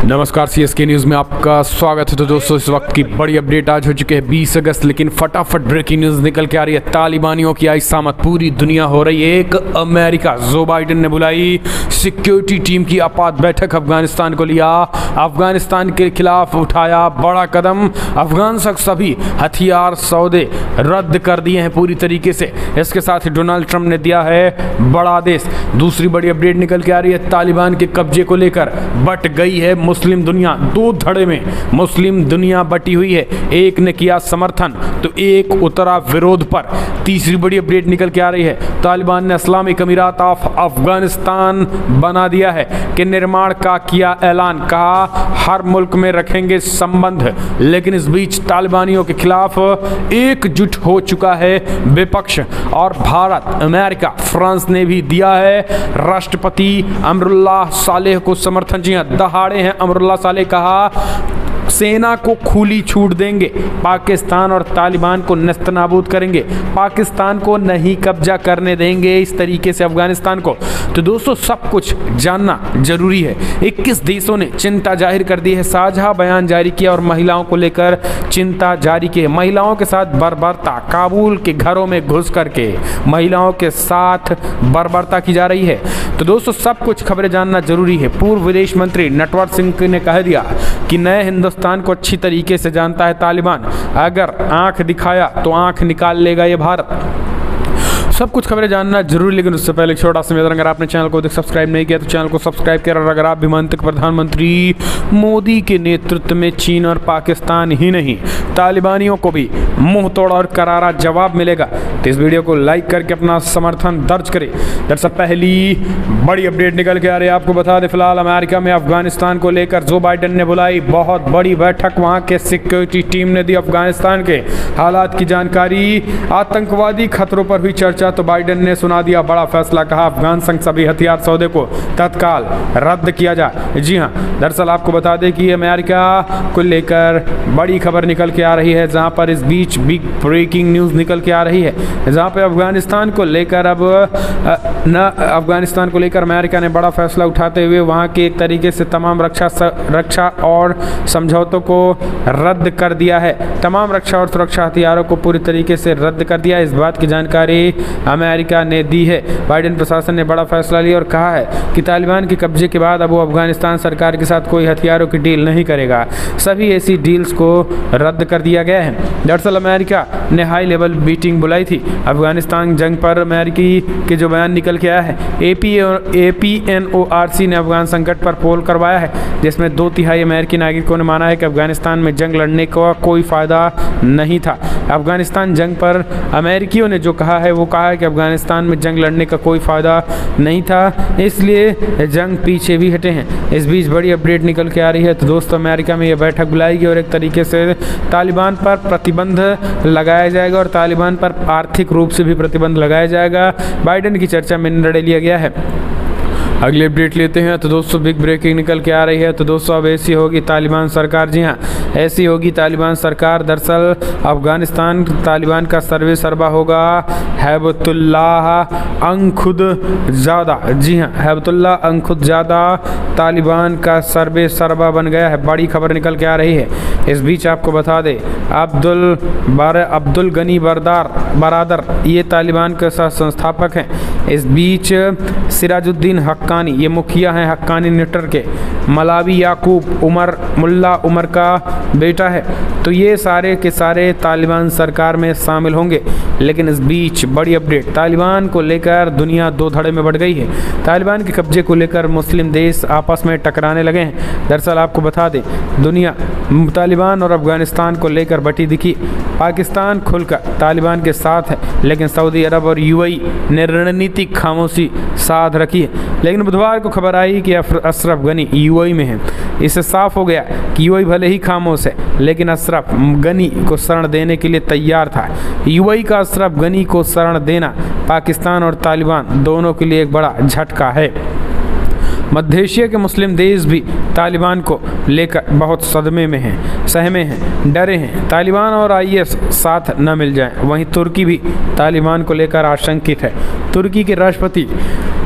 नमस्कार CSK news में आपका स्वागत है। तो दोस्तों इस वक्त की बड़ी अपडेट आज हो चुके हैं 20 अगस्त, लेकिन फटाफट ब्रेकिंग न्यूज़ निकल के आ रही है। तालिबानियों की आई सामत, पूरी दुनिया हो रही है एक। अमेरिका, जो बाइडेन ने बुलाई सिक्योरिटी टीम की आपात बैठक, अफगानिस्तान को लिया, अफगानिस्तान के खिलाफ उठाया बड़ा कदम। अफगान शख्स सभी हथियार सौदे रद्द कर दिए हैं पूरी तरीके से। इसके साथ ही डोनाल्ड ट्रंप ने दिया है बड़ा आदेश। दूसरी बड़ी अपडेट निकल के आ रही है, तालिबान के कब्जे को लेकर बट गई है मुस्लिम दुनिया। दो धड़े में मुस्लिम दुनिया बटी हुई है, एक ने किया समर्थन तो एक उतरा विरोध पर। तीसरी बड़ी अपडेट निकल के आ रही है, तालिबान ने इस्लामिक अमीरात ऑफ अफगानिस्तान बना दिया है कि निर्माण का किया ऐलान, कहा हर मुल्क में रखेंगे संबंध। लेकिन इस बीच तालिबानियों के खिलाफ एकजुट हो चुका है विपक्ष, और भारत, अमेरिका, फ्रांस ने भी दिया है राष्ट्रपति अमरुल्लाह सालेह को समर्थन। जी हाँ, दहाड़े हैं अमरुल्लाह सालेह, कहा सेना को खुली छूट देंगे, पाकिस्तान और तालिबान को नेस्तनाबूद करेंगे, पाकिस्तान को नहीं कब्जा करने देंगे इस तरीके से अफगानिस्तान को। तो दोस्तों सब कुछ जानना जरूरी है। 21 देशों ने चिंता जाहिर कर दी है, साझा बयान जारी किया और महिलाओं को लेकर चिंता जारी की है। महिलाओं के साथ बर्बरता, काबुल के घरों में घुस करके महिलाओं के साथ बर्बरता की जा रही है। तो दोस्तों सब कुछ खबरें जानना जरूरी है। पूर्व विदेश मंत्री नटवर सिंह ने कह दिया कि नए हिंदुस्तान को अच्छी तरीके से जानता है तालिबान, अगर आंख दिखाया तो आंख निकाल लेगा ये भारत। सब कुछ खबरें जानना जरूरी, लेकिन उससे पहले छोटा सा निवेदन, अगर आपने चैनल को सब्सक्राइब नहीं किया तो चैनल को सब्सक्राइब करें। और अगर आप भी मानते हैं प्रधानमंत्री मोदी के नेतृत्व में चीन और पाकिस्तान ही नहीं तालिबानियों को भी मुंह तोड़ और करारा जवाब मिलेगा, तो इस वीडियो को लाइक करके अपना समर्थन दर्ज करें। दरअसल पहली बड़ी अपडेट निकल के आ रही है, आपको बता दें फिलहाल अमेरिका में अफगानिस्तान को लेकर जो बाइडेन ने बुलाई बहुत बड़ी बैठक। वहाँ के सिक्योरिटी टीम ने दी अफगानिस्तान के हालात की जानकारी, आतंकवादी खतरों पर हुई चर्चा। तो बाइडेन ने सुना दिया बड़ा फैसला, कहा अफगान संग सभी हथियार सौदे को तत्काल रद्द किया जाए। जी हाँ, दरअसल आपको बता दें कि अमेरिका को लेकर बड़ी खबर निकल के आ रही है, जहां पर इस बीच बिग ब्रेकिंग न्यूज़ निकल के आ रही है, जहां पर अफगानिस्तान को लेकर अफगानिस्तान को लेकर अमेरिका ने बड़ा फैसला उठाते हुए वहां के एक तरीके से तमाम रक्षा और समझौतों को रद्द कर दिया है। तमाम रक्षा और सुरक्षा हथियारों को पूरी तरीके से रद्द कर दिया। इस बात की जानकारी अमेरिका ने दी है। बाइडेन प्रशासन ने बड़ा फैसला लिया और कहा है कि तालिबान के कब्जे के बाद अब वो अफगानिस्तान सरकार के साथ कोई हथियारों की डील नहीं करेगा। सभी ऐसी डील्स को रद्द कर दिया गया है। दरअसल अमेरिका ने हाई लेवल मीटिंग बुलाई थी अफगानिस्तान जंग पर। अमेरिकी के जो बयान निकल के आया है, APNORC ने अफगान संकट पर पोल करवाया है, जिसमें 2/3 अमेरिकी नागरिकों ने माना है कि अफगानिस्तान में जंग लड़ने का कोई फ़ायदा नहीं था। अफगानिस्तान जंग पर अमेरिकियों ने जो कहा है वो कहा है कि अफगानिस्तान में जंग लड़ने का कोई फ़ायदा नहीं था, इसलिए जंग पीछे भी हटे हैं। इस बीच बड़ी अपडेट निकल के आ रही है। तो दोस्तों अमेरिका में ये बैठक बुलाएगी और एक तरीके से तालिबान पर प्रतिबंध लगाया जाएगा और तालिबान पर आर्थिक रूप से भी प्रतिबंध लगाया जाएगा। बाइडेन की चर्चा में निर्णय लिया गया है। अगली अपडेट लेते हैं। तो दोस्तों बिग ब्रेकिंग निकल के आ रही है। तो दोस्तों अब ऐसी होगी तालिबान सरकार। जी हाँ, ऐसी होगी तालिबान सरकार। दरअसल अफगानिस्तान तालिबान का सर्वे सर्वा होगा हैबतुल्लाह अंखुदजादा। जी हाँ, हैबतुल्लाह अंखुदजादा तालिबान का सर्वे सर्वा बन गया है। बड़ी खबर निकल के आ रही है। इस बीच आपको बता दें अब्दुल गनी बरादर ये तालिबान के संस्थापक हैं। इस बीच सिराजुद्दीन हक्कानी ये मुखिया हैं हक्कानी नेटवर्क के। मलावी याकूब मुल्ला उमर का बेटा है। तो ये सारे के सारे तालिबान सरकार में शामिल होंगे। लेकिन इस बीच बड़ी अपडेट, तालिबान को लेकर दुनिया दो धड़े में बढ़ गई है। तालिबान के कब्जे को लेकर मुस्लिम देश आपस में टकराने लगे हैं। दरअसल आपको बता दें दुनिया तालिबान और अफगानिस्तान को लेकर बटी दिखी। पाकिस्तान खुलकर तालिबान के साथ है, लेकिन सऊदी अरब और UAE ने रणनीतिक खामोशी साध रखी है। लेकिन बुधवार को खबर आई कि अशरफ गनी UAE में है। इससे साफ हो गया कि UAE भले ही खामोश है, लेकिन अशरफ गनी को शरण देने के लिए तैयार था। UAE का अशरफ गनी को शरण देना पाकिस्तान और तालिबान दोनों के लिए एक बड़ा झटका है। मध्य एशिया के मुस्लिम देश भी तालिबान को लेकर बहुत सदमे में हैं, सहमे हैं, डरे हैं। तालिबान और IS साथ न मिल जाएं। वहीं तुर्की भी तालिबान को लेकर आशंकित है। तुर्की के राष्ट्रपति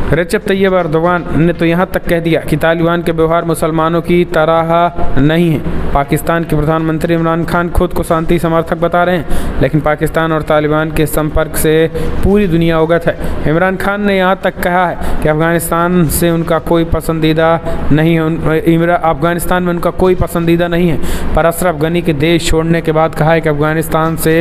रजब तैयब एर्दोगान ने तो यहाँ तक कह दिया कि तालिबान के व्यवहार मुसलमानों की तरह नहीं है। पाकिस्तान के प्रधानमंत्री इमरान खान खुद को शांति समर्थक बता रहे हैं, लेकिन पाकिस्तान और तालिबान के संपर्क से पूरी दुनिया अवगत है। इमरान खान ने यहाँ तक कहा है कि अफगानिस्तान से उनका कोई पसंदीदा नहीं है, अफगानिस्तान में उनका कोई पसंदीदा नहीं है, पर अशरफ गनी के देश छोड़ने के बाद कहा है कि अफगानिस्तान से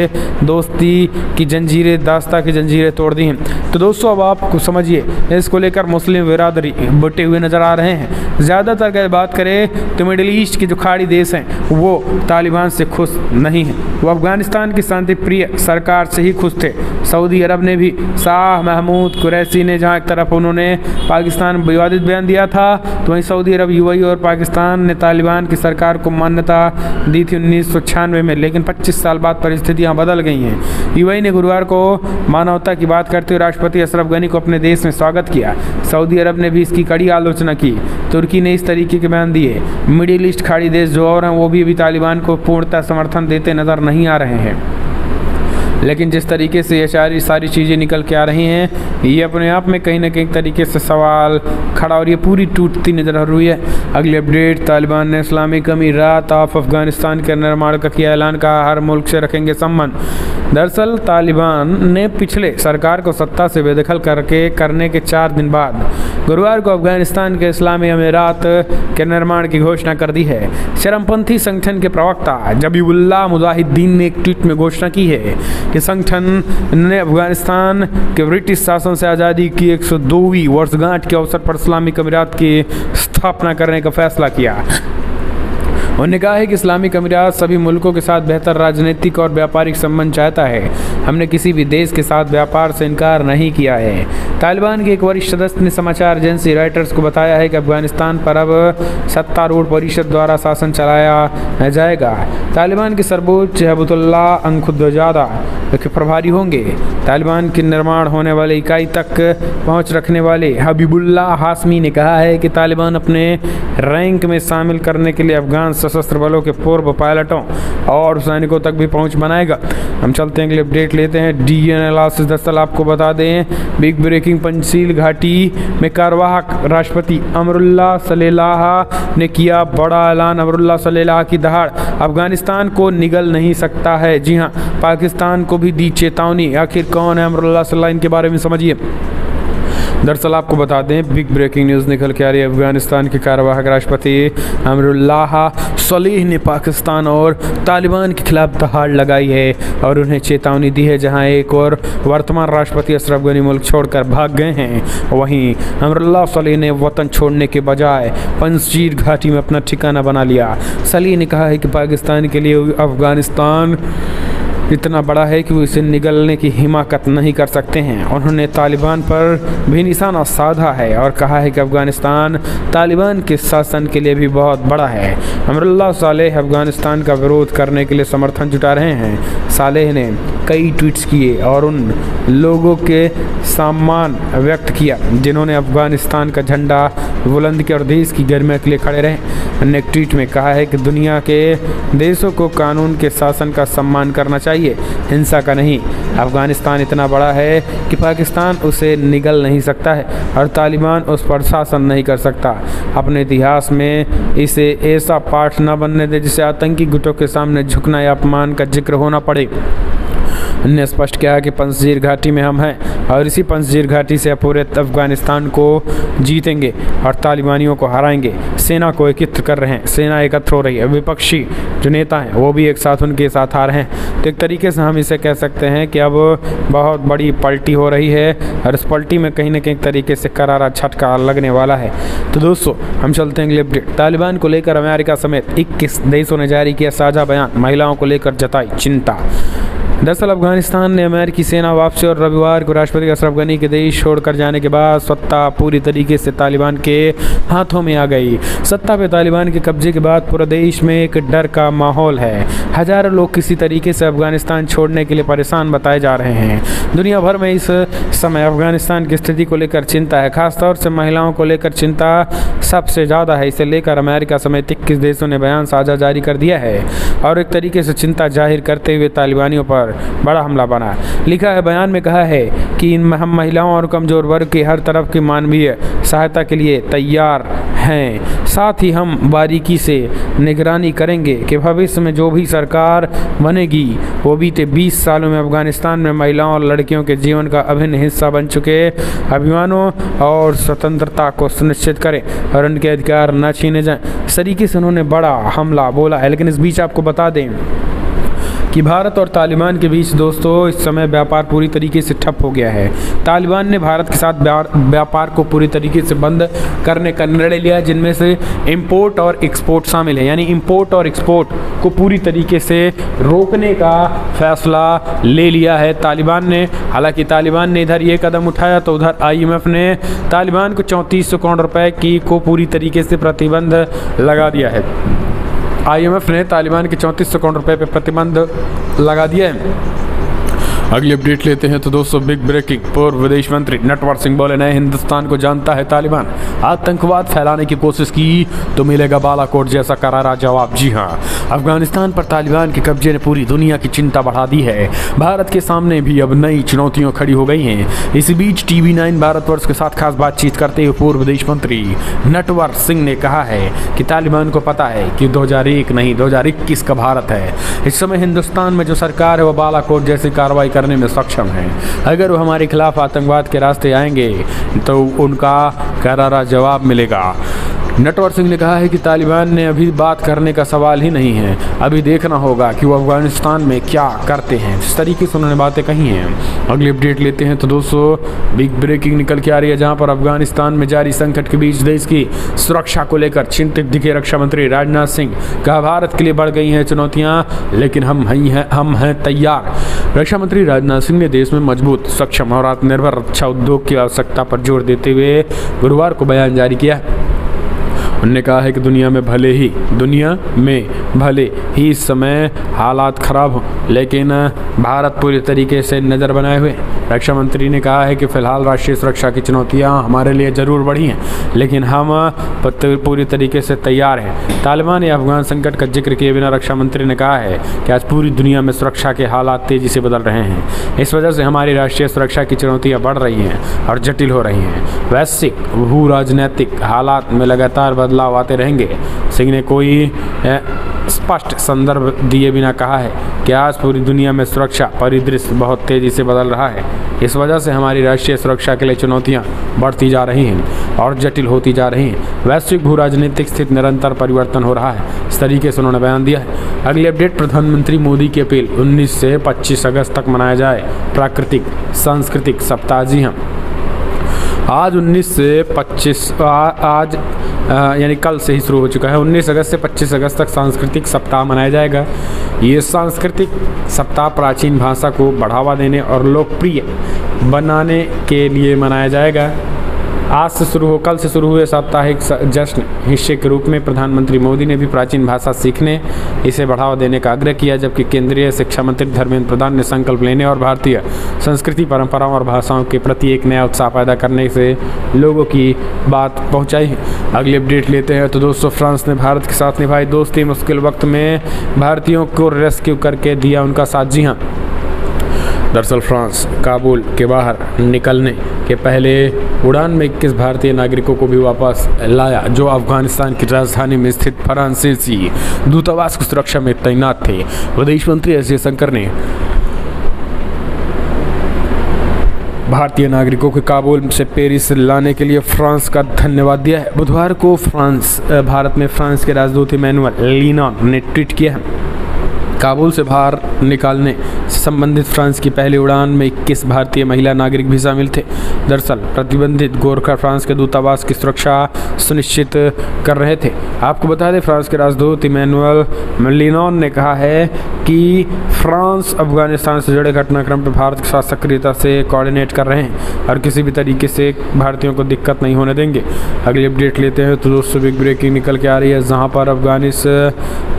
दोस्ती की जंजीरें, दास्ता की जंजीरें तोड़ दी हैं। तो दोस्तों अब आप समझिए, इसको लेकर मुस्लिम बिरादरी बटे हुए नज़र आ रहे हैं। ज़्यादातर अगर बात करें तो मिडिल ईस्ट के जो खाड़ी देश हैं वो तालिबान से खुश नहीं हैं, वो अफगानिस्तान की शांति प्रिय सरकार से ही खुश थे। सऊदी अरब ने भी शाह महमूद कुरैशी ने जहाँ एक तरफ उन्होंने पाकिस्तान विवादित बयान दिया था, तो वहीं सऊदी अरब, यूएई और पाकिस्तान ने तालिबान की सरकार को मान्यता दी थी 1996 में, लेकिन 25 साल बाद परिस्थितियाँ बदल गई हैं। यूएई ने गुरुवार को मानवता की बात करते हुए राष्ट्रपति अशरफ गनी को अपने देश में स्वागत किया। सऊदी अरब ने भी इसकी कड़ी आलोचना की। तुर्की ने इस तरीके के बयान दिए। मिडिल ईस्ट खाड़ी देश जो और हैं वो भी अभी तालिबान को पूर्णतः समर्थन देते नज़र नहीं आ रहे हैं, लेकिन जिस तरीके से ये सारी चीज़ें निकल के आ रही हैं, ये अपने आप में कहीं ना कहीं तरीके से सवाल खड़ा और ये पूरी टूटती नज़र आ रही है। अगली अपडेट, तालिबान ने इस्लामिक अमीरात ऑफ अफगानिस्तान के निर्माण का किया ऐलान, कहा हर मुल्क से रखेंगे संबंध। दरअसल तालिबान ने पिछले सरकार को सत्ता से बेदखल करने के 4 दिन बाद गुरुवार को अफगानिस्तान के इस्लामी अमीरात के निर्माण की घोषणा कर दी है। चरमपंथी संगठन के प्रवक्ता जबीहुल्लाह मुजाहिदीन ने एक ट्वीट में घोषणा की है कि संगठन ने अफगानिस्तान के ब्रिटिश शासन से आज़ादी की 102वीं वर्षगांठ के अवसर पर इस्लामिक अमीरात की स्थापना करने का फैसला किया। उन्होंने कहा है कि इस्लामिक अमीरात सभी मुल्कों के साथ बेहतर राजनीतिक और व्यापारिक संबंध चाहता है। हमने किसी भी देश के साथ व्यापार से इनकार नहीं किया है। तालिबान के एक वरिष्ठ सदस्य ने समाचार एजेंसी रॉयटर्स को बताया है कि अफगानिस्तान पर अब सत्तारूढ़ परिषद द्वारा शासन चलाया जाएगा। तालिबान के सर्वोच्च हिबतुल्लाह अंखुंदजादा के प्रभारी होंगे। तालिबान के निर्माण होने वाली इकाई तक पहुंच रखने वाले हबीबुल्लाह हाशमी ने कहा है कि तालिबान अपने रैंक में शामिल करने के लिए अफगान सशस्त्र बलों के पूर्व पायलटों और सैनिकों तक भी पहुंच बनाएगा। हम चलते हैं, अगले अपडेट लेते हैं। डीएनएलआरएस दरअसल आपको बता दें, बिग ब्रेकिंग, पंचशील घाटी में कार्यवाहक राष्ट्रपति अमरुल्लाह सलेलाह ने किया बड़ा ऐलान। अमरुल्लाह सलेलाह की दहाड़ अफगानिस्तान को निगल नहीं सकता है। जी हाँ, पाकिस्तान को भी दी चेतावनी। आखिर कौन है अमरुल्लाह सलेलाह, इनके बारे में समझिए। दरअसल आपको बता दें, बिग ब्रेकिंग न्यूज़ निकल के आ रही है। अफगानिस्तान के कार्यवाहक राष्ट्रपति अमरुल्लाह सलेह ने पाकिस्तान और तालिबान के खिलाफ दहाड़ लगाई है और उन्हें चेतावनी दी है। जहां एक और वर्तमान राष्ट्रपति अशरफ गनी मुल्क छोड़कर भाग गए हैं, वहीं अमरुल्लाह सलेह ने वतन छोड़ने के बजाय पंजशीर घाटी में अपना ठिकाना बना लिया। सलेह ने कहा है कि पाकिस्तान के लिए अफगानिस्तान इतना बड़ा है कि वो इसे निगलने की हिमाकत नहीं कर सकते हैं। उन्होंने तालिबान पर भी निशाना साधा है और कहा है कि अफगानिस्तान तालिबान के शासन के लिए भी बहुत बड़ा है। अमरुल्लाह सालेह अफगानिस्तान का विरोध करने के लिए समर्थन जुटा रहे हैं। सालेह ने कई ट्वीट्स किए और उन लोगों के सम्मान व्यक्त किया जिन्होंने अफगानिस्तान का झंडा बुलंद किया और देश की गरिमा के लिए खड़े रहे। उन्होंने एक ट्वीट में कहा है कि दुनिया के देशों को कानून के शासन का सम्मान करना चाहिए, हिंसा का नहीं। अफगानिस्तान इतना बड़ा है कि पाकिस्तान उसे निगल नहीं सकता है और तालिबान उस पर शासन नहीं कर सकता। अपने इतिहास में इसे ऐसा पाठ न बनने दे जिसे आतंकी गुटों के सामने झुकना या अपमान का जिक्र होना पड़े। उन्होंने स्पष्ट किया कि पंजशीर घाटी में हम हैं और इसी पंजशीर घाटी से पूरे अफगानिस्तान को जीतेंगे और तालिबानियों को हराएंगे। सेना को एकत्र कर रहे हैं, सेना एकत्र हो रही है। विपक्षी जो नेता हैं वो भी एक साथ उनके साथ आ रहे हैं। तो एक तरीके से हम इसे कह सकते हैं कि अब बहुत बड़ी पलटी हो रही है और इस पलटी में कहीं ना कहीं तरीके से करारा झटका लगने वाला है। तो दोस्तों हम चलते हैं अगले अपडेट। तालिबान को लेकर अमेरिका समेत 21 देशों ने जारी किया साझा बयान, महिलाओं को लेकर जताई चिंता। दरअसल अफगानिस्तान ने अमेरिकी सेना वापसी और रविवार को राष्ट्रपति अशरफ गनी के देश छोड़कर जाने के बाद सत्ता पूरी तरीके से तालिबान के हाथों में आ गई। सत्ता पे तालिबान के कब्जे के बाद पूरे देश में एक डर का माहौल है। हजारों लोग किसी तरीके से अफगानिस्तान छोड़ने के लिए परेशान बताए जा रहे हैं। दुनिया भर में इस समय अफगानिस्तान की स्थिति को लेकर चिंता है, खासतौर से महिलाओं को लेकर चिंता सबसे ज़्यादा है। इसे लेकर अमेरिका समेत 21 देशों ने बयान साझा जारी कर दिया है और एक तरीके से चिंता जाहिर करते हुए तालिबानियों पर पर बड़ा हमला बना। लिखा है बयान में, कहा है कि हम महिलाओं और कमज़ोर वर्ग की हर तरफ की मानवीय सहायता के लिए तैयार हैं। साथ ही हम बारीकी से निगरानी करेंगे कि भविष्य में जो भी सरकार बनेगी वो बीते 20 सालों में अफगानिस्तान में महिलाओं और लड़कियों के जीवन का अभिन्न हिस्सा बन चुके अभिमानों और स्वतंत्रता को सुनिश्चित करें और उनके अधिकार न छीने जाएं। इस तरीके से उन्होंने बड़ा हमला बोला है। लेकिन इस बीच आपको बता दें कि भारत और तालिबान के बीच दोस्तों इस समय व्यापार पूरी तरीके से ठप हो गया है। तालिबान ने भारत के साथ व्यापार को पूरी तरीके से बंद करने का निर्णय लिया, जिनमें से इंपोर्ट और एक्सपोर्ट शामिल है। यानी इंपोर्ट और एक्सपोर्ट को पूरी तरीके से रोकने का फैसला ले लिया है तालिबान ने। हालांकि तालिबान ने इधर ये कदम उठाया तो उधर IMF ने तालिबान को 3400 करोड़ रुपए को पूरी तरीके से प्रतिबंध लगा दिया है। IMF ने तालिबान के 3400 करोड़ रुपए पर प्रतिबंध लगा दिया है। अगली अपडेट लेते हैं तो दोस्तों बिग ब्रेकिंग, पूर्व विदेश मंत्री नटवर सिंह बोले नए हिंदुस्तान को जानता है तालिबान, आतंकवाद फैलाने की कोशिश की तो मिलेगा बालाकोट जैसा करारा जवाब। जी हां, अफगानिस्तान पर तालिबान के कब्जे ने पूरी दुनिया की चिंता बढ़ा दी है। भारत के सामने भी अब नई चुनौतियां खड़ी हो गई हैं। इसी बीच TV9 भारतवर्ष के साथ खास बातचीत करते हुए पूर्व विदेश मंत्री नटवर सिंह ने कहा है कि तालिबान को पता है कि 2001 नहीं 2021 का भारत है। इस समय हिंदुस्तान में जो सरकार है वो बालाकोट जैसी कार्रवाई करने में सक्षम है। अगर वो हमारे खिलाफ आतंकवाद के रास्ते आएंगे तो उनका करारा जवाब मिलेगा। नटवर सिंह ने कहा है कि तालिबान ने अभी बात करने का सवाल ही नहीं है, अभी देखना होगा कि वो अफगानिस्तान में क्या करते हैं। इस तरीके से उन्होंने बातें कही हैं। अगली अपडेट लेते हैं तो दोस्तों बिग ब्रेकिंग निकल के आ रही है, जहां पर अफगानिस्तान में जारी संकट के बीच देश की सुरक्षा को लेकर चिंतित दिखे रक्षा मंत्री राजनाथ सिंह। कहा भारत के लिए बढ़ गई हैं चुनौतियां लेकिन हम हैं तैयार। रक्षा मंत्री राजनाथ सिंह ने देश में मजबूत, सक्षम और आत्मनिर्भर रक्षा उद्योग की आवश्यकता पर जोर देते हुए गुरुवार को बयान जारी किया। उन्होंने कहा है कि दुनिया में भले ही इस समय हालात खराब हों लेकिन भारत पूरी तरीके से नज़र बनाए हुए। रक्षा मंत्री ने कहा है कि फिलहाल राष्ट्रीय सुरक्षा की चुनौतियां हमारे लिए ज़रूर बढ़ी हैं लेकिन हम पूरी तरीके से तैयार हैं। तालिबान या अफगान संकट का जिक्र किए बिना रक्षा मंत्री ने कहा है कि आज पूरी दुनिया में सुरक्षा के हालात तेज़ी से बदल रहे हैं। इस वजह से हमारी राष्ट्रीय सुरक्षा की चुनौतियाँ बढ़ रही हैं और जटिल हो रही हैं। वैश्विक भू राजनीतिक हालात में लगातार बदलाव आते रहेंगे। सिंह ने कोई स्पष्ट संदर्भ दिए बिना कहा है कि आज पूरी दुनिया में सुरक्षा परिदृश्य बहुत तेज़ी से बदल रहा है। इस वजह से हमारी राष्ट्रीय सुरक्षा के लिए चुनौतियां बढ़ती जा रही हैं और जटिल होती जा रही हैं। वैश्विक भू राजनीतिक स्थिति निरंतर परिवर्तन हो रहा है। इस तरीके से उन्होंने बयान दिया है। अगली अपडेट, प्रधानमंत्री मोदी की अपील 19 से 25 अगस्त तक मनाया जाए प्राकृतिक सांस्कृतिक सप्ताह। जी हाँ, आज 19 से 25 यानी कल से ही शुरू हो चुका है। 19 अगस्त से 25 अगस्त तक सांस्कृतिक सप्ताह मनाया जाएगा। ये सांस्कृतिक सप्ताह प्राचीन भाषा को बढ़ावा देने और लोकप्रिय बनाने के लिए मनाया जाएगा। कल से शुरू हुए साप्ताहिक जश्न हिस्से के रूप में प्रधानमंत्री मोदी ने भी प्राचीन भाषा सीखने, इसे बढ़ावा देने का आग्रह किया, जबकि केंद्रीय शिक्षा मंत्री धर्मेंद्र प्रधान ने संकल्प लेने और भारतीय संस्कृति, परंपराओं और भाषाओं के प्रति एक नया उत्साह पैदा करने से लोगों की बात पहुंचाई है। अगली अपडेट लेते हैं तो दोस्तों, फ्रांस ने भारत के साथ निभाई दोस्ती, मुश्किल वक्त में भारतीयों को रेस्क्यू करके दिया उनका साथ। जी हाँ, दरअसल फ्रांस काबुल के बाहर निकलने के पहले उड़ान में 21 भारतीय नागरिकों को भी वापस लाया, जो अफगानिस्तान की राजधानी में स्थित फ्रांसीसी दूतावास की सुरक्षा में तैनात थे। विदेश मंत्री एस जयशंकर ने भारतीय नागरिकों को काबुल से पेरिस लाने के लिए फ्रांस का धन्यवाद दिया है। बुधवार को भारत में फ्रांस के राजदूत इमैनुअल लीनॉन ने ट्वीट किया है। काबुल से बाहर निकालने से संबंधित फ्रांस की पहली उड़ान में 21 भारतीय महिला नागरिक भी शामिल थे। दरअसल प्रतिबंधित गोरखा फ्रांस के दूतावास की सुरक्षा सुनिश्चित कर रहे थे। आपको बता दें, फ्रांस के राजदूत इमैनुअल लीनॉन ने कहा है कि फ्रांस अफगानिस्तान से जुड़े घटनाक्रम पर भारत के साथ सक्रियता से कोऑर्डिनेट कर रहे हैं और किसी भी तरीके से भारतीयों को दिक्कत नहीं होने देंगे। अगली अपडेट लेते हैं तो दोस्तों, बिग ब्रेकिंग निकल के आ रही है, जहां पर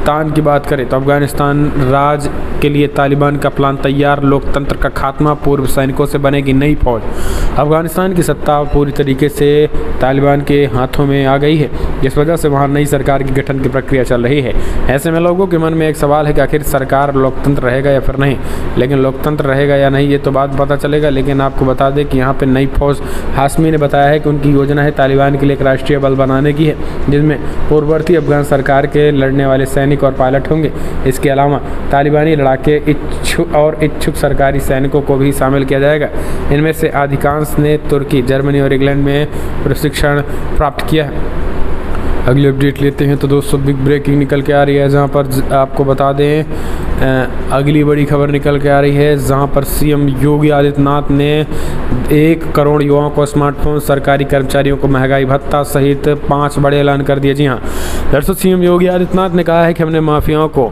अफगानिस्तान की बात करें तो अफगानिस्तान राज के लिए तालिबान का प्लान तैयार, लोकतंत्र का खात्मा, पूर्व सैनिकों से बनेगी नई फौज। अफगानिस्तान की सत्ता पूरी तरीके से तालिबान के हाथों में आ गई है, जिस वजह से वहाँ नई सरकार की गठन की प्रक्रिया चल रही है। ऐसे में लोगों के मन में एक सवाल है कि आखिर सरकार लोकतंत्र रहेगा या फिर नहीं, लेकिन लोकतंत्र रहेगा या नहीं ये तो बाद पता चलेगा। लेकिन आपको बता दें कि यहाँ पे नई फौज, हाशमी ने बताया है कि उनकी योजना है तालिबान के लिए एक राष्ट्रीय बल बनाने की है, जिसमें पूर्ववर्ती अफगान सरकार के लड़ने वाले सैनिक और पायलट होंगे। इसके अलावा तालिबानी लड़ाके इच्छुक सरकारी सैनिकों को भी शामिल किया जाएगा। इनमें से अधिकांश ने तुर्की, जर्मनी और इंग्लैंड में प्रशिक्षण प्राप्त किया है। अगली अपडेट लेते हैं तो दोस्तों बिग ब्रेकिंग निकल के आ रही है, जहां पर आपको बता दें अगली बड़ी खबर निकल के आ रही है, जहां पर सीएम योगी आदित्यनाथ ने 1 करोड़ युवाओं को स्मार्टफोन, सरकारी कर्मचारियों को महंगाई भत्ता सहित 5 बड़े ऐलान कर दिए। जी हाँ, दरअसल सीएम योगी आदित्यनाथ ने कहा है कि हमने माफियाओं को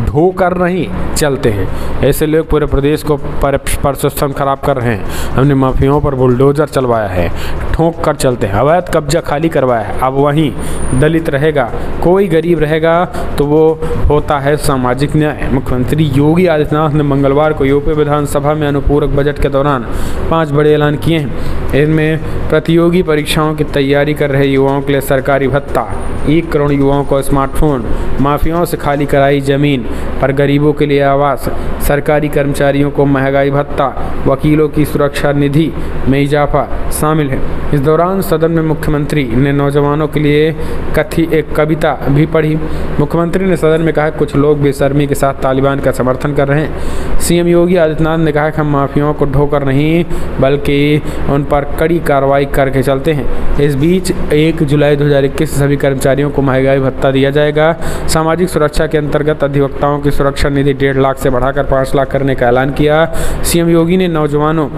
ढोकर नहीं चलते हैं, ऐसे लोग पूरे प्रदेश को प्रशासन खराब कर रहे हैं। हमने माफियाओं पर बुलडोजर चलवाया है, ठोक कर चलते हैं, अवैध कब्जा खाली करवाया है। अब वहीं दलित रहेगा, कोई गरीब रहेगा तो वो होता है सामाजिक न्याय। मुख्यमंत्री योगी आदित्यनाथ ने मंगलवार को यूपी विधानसभा में अनुपूरक बजट के दौरान 5 बड़े ऐलान किए हैं। इनमें प्रतियोगी परीक्षाओं की तैयारी कर रहे युवाओं के लिए सरकारी भत्ता, 1 करोड़ युवाओं को स्मार्टफोन, माफियाओं से खाली कराई जमीन पर गरीबों के लिए आवास, सरकारी कर्मचारियों को महंगाई भत्ता, वकीलों की सुरक्षा निधि में इजाफा शामिल है। इस दौरान सदन में मुख्यमंत्री ने नौजवानों के लिए एक कविता भी पढ़ी। मुख्यमंत्री ने सदन में कहा कि कुछ लोग बेशर्मी के साथ तालिबान का समर्थन कर रहे हैं। सीएम योगी आदित्यनाथ ने कहा कि हम माफियाओं को ढोकर नहीं बल्कि उन पर कड़ी कार्रवाई करके चलते हैं। इस बीच 1 जुलाई 2021 से सभी कर्मचारियों को महंगाई भत्ता दिया जाएगा। सामाजिक सुरक्षा के अंतर्गत अधिवक्ताओं की सुरक्षा निधि 1.5 लाख से बढ़ाकर 5 लाख करने का ऐलान किया। सीएम योगी ने नौजवानों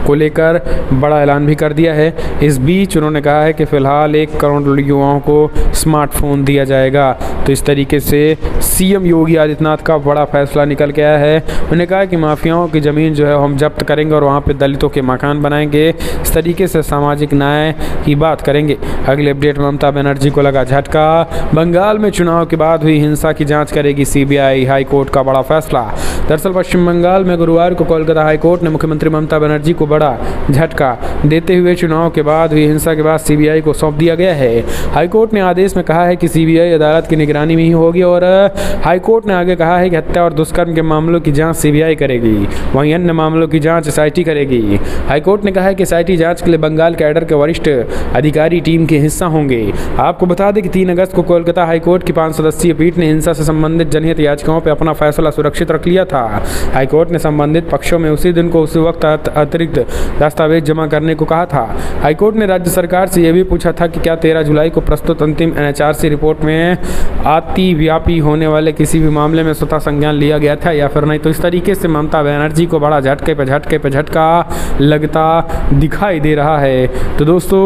को लेकर बड़ा ऐलान भी कर दिया है। इस बीच उन्होंने कहा है कि फिलहाल 1 करोड़ युवाओं को स्मार्टफोन दिया जाएगा। तो इस तरीके से सीएम योगी आदित्यनाथ का बड़ा फैसला निकल के आया है। उन्होंने कहा कि माफियाओं की ज़मीन जो है हम जब्त करेंगे और वहाँ पे दलितों के मकान बनाएंगे। इस तरीके से सामाजिक न्याय की बात करेंगे। अगले अपडेट, ममता बनर्जी को लगा झटका, बंगाल में चुनाव के बाद हुई हिंसा की जाँच करेगी सीबीआई, हाईकोर्ट का बड़ा फैसला। दरअसल पश्चिम बंगाल में गुरुवार को कोलकाता हाईकोर्ट ने मुख्यमंत्री ममता बनर्जी को बड़ा झटका देते हुए चुनाव के बाद हुई हिंसा के बाद सीबीआई को सौंप दिया गया है। हाईकोर्ट ने आदेश में कहा है कि सीबीआई अदालत की निगरानी में ही होगी और हाईकोर्ट ने आगे कहा है कि हत्या और दुष्कर्म के मामलों की जांच सीबीआई करेगी, वहीं अन्य मामलों की जांच एसआईटी करेगी। हाईकोर्ट ने कहा है कि एसआईटी जांच के लिए बंगाल कैडर के वरिष्ठ अधिकारी टीम के हिस्सा होंगे। आपको बता दें कि 3 अगस्त को कोलकाता हाईकोर्ट की 5 सदस्यीय पीठ ने हिंसा से संबंधित जनहित याचिकाओं पर अपना फैसला सुरक्षित रख लिया था। हाईकोर्ट ने संबंधित पक्षों में उसी दिन को उसी वक्त अतिरिक्त दस्तावेज जमा करने को कहा था। हाईकोर्ट ने राज्य सरकार से यह भी पूछा था कि क्या 13 जुलाई को प्रस्तुत अंतिम एनएचआरसी रिपोर्ट में अतिव्यापी होने वाले किसी भी मामले में स्वतः संज्ञान लिया गया था या फिर नहीं। तो इस तरीके से ममता बनर्जी को बड़ा झटके पे झटका लगता दिखाई दे रहा है। तो दोस्तों